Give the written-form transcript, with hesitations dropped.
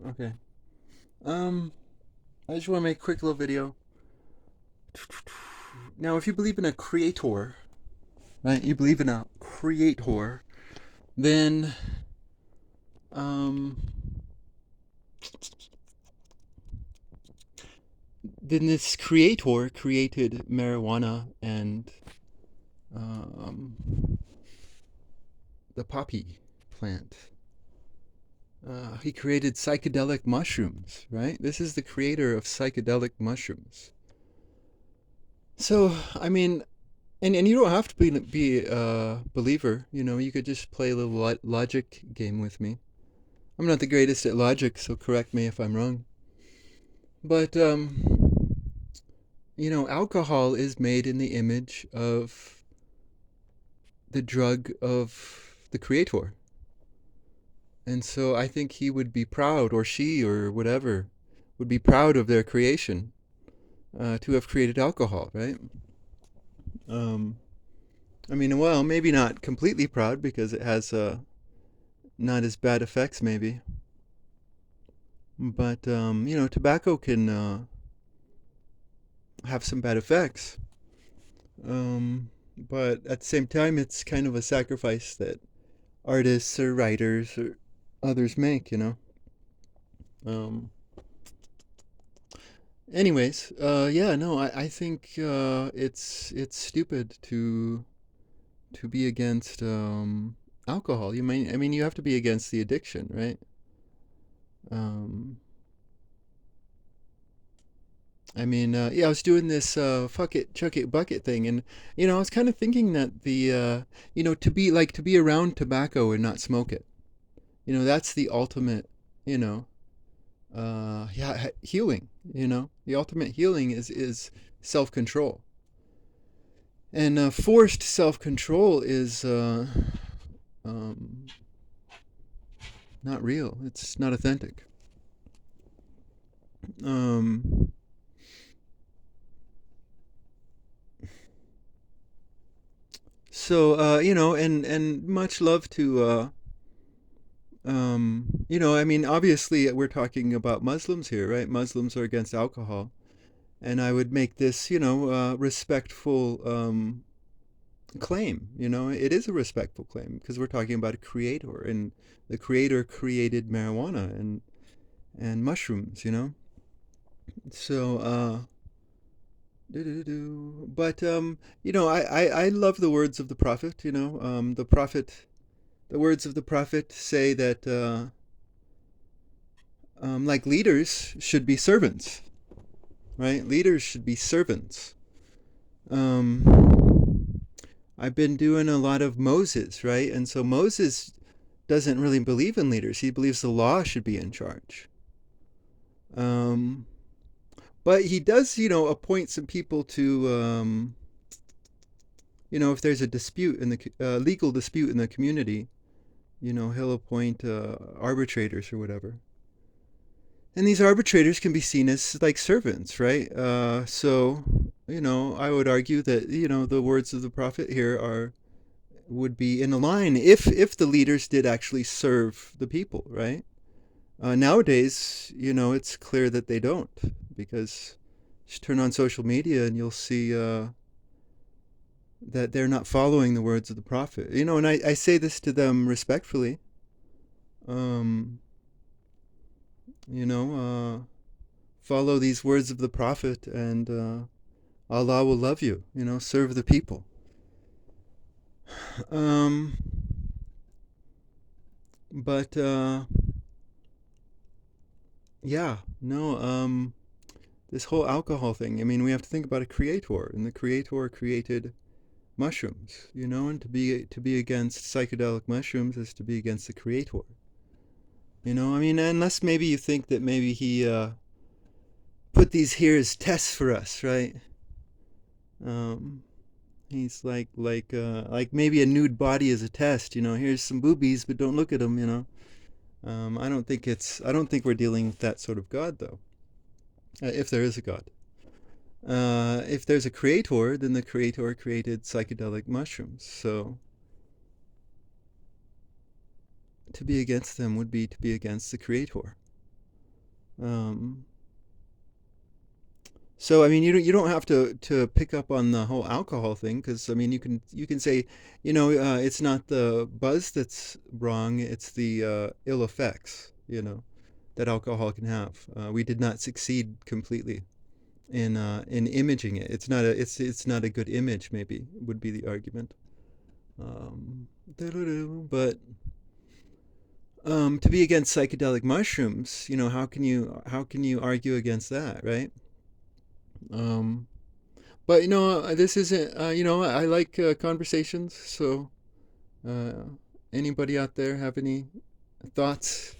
Okay. Um, I just want to make a quick little video. Now, if you believe in a creator, right? You believe in a creator, then um, then this creator created marijuana and um, the poppy plant. He created psychedelic mushrooms, right? This is the creator of psychedelic mushrooms. So, I mean, and you don't have to be a believer. You know, you could just play a little logic game with me. I'm not the greatest at logic, so correct me if I'm wrong. But you know, alcohol is made in the image of the drug of the creator. And so I think he would be proud, or she, or whatever, would be proud of their creation to have created alcohol, right? Um, I mean, well, maybe not completely proud because it has not as bad effects, maybe. But you know, tobacco can have some bad effects. But at the same time, it's kind of a sacrifice that artists or writers or others make. You know. Um, anyways, yeah, no, I think it's stupid to be against alcohol. I mean, you have to be against the addiction, right? Um, I mean, yeah, I was doing this fuck it, chuck it, bucket thing, and you know, I was kind of thinking that you know, to be around tobacco and not smoke it, you know, that's the ultimate, you know, yeah, healing. You know, the ultimate healing is self control, and forced self control is um, not real. It's not authentic. Um, so you know, and much love to you know, I mean, obviously we're talking about Muslims here, right? Muslims are against alcohol, and I would make this, you know, respectful claim. You know, it is a respectful claim because we're talking about a creator, and the creator created marijuana and mushrooms. You know, so but you know, I love the words of the prophet. You know, the words of the prophet say that. Like leaders should be servants, right? Leaders should be servants. I've been doing a lot of Moses, right? And so Moses doesn't really believe in leaders. He believes the law should be in charge. Um, but he does, you know, appoint some people to, you know, if there's a dispute in the legal dispute in the community, you know, he'll appoint arbitrators or whatever. And these arbitrators can be seen as like servants, right? So, you know, I would argue that, you know, the words of the prophet here are would be in line if the leaders did actually serve the people, right? Nowadays, you know, it's clear that they don't because just turn on social media and you'll see that they're not following the words of the prophet. You know, and I say this to them respectfully. Um, you know, follow these words of the prophet and Allah will love you. You know, serve the people. Um, but yeah, no. This whole alcohol thing. I mean, we have to think about a creator, and the creator created mushrooms. You know, and to be against psychedelic mushrooms is to be against the creator. You know, I mean, unless maybe you think that maybe he put these here as tests for us, right? Um, he's like maybe a nude body is a test. You know, here's some boobies, but don't look at them. You know, I don't think we're dealing with that sort of God though. If there is a God, if there's a creator, then the creator created psychedelic mushrooms. So To be against them would be to be against the Creator. Um, so I mean, you don't have to pick up on the whole alcohol thing, because I mean, you can say, it's not the buzz that's wrong, it's the ill effects, that alcohol can have. We did not succeed completely in imaging it. It's not a good image, maybe would be the argument. Um, but to be against psychedelic mushrooms, how can you argue against that, right? Um, but this isn't. I like conversations. So, uh, anybody out there have any thoughts?